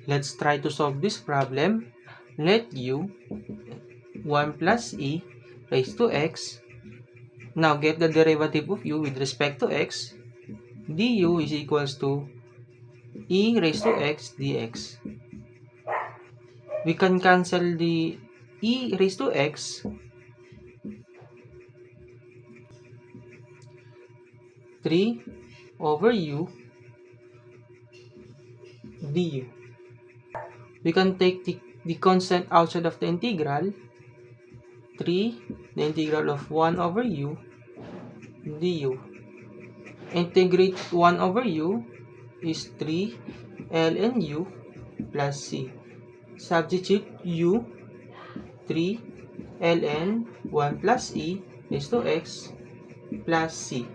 Let's try to solve this problem. Let u 1 plus e raised to x. Now get the derivative of u with respect to x. Du is equals to e raised to x dx. We can cancel the e raised to x. 3 over u du. We can take the constant outside of the integral. 3, the integral of 1 over u du. Integrate 1 over u is 3 ln u plus c. Substitute u 3 ln 1 plus e is to x plus c.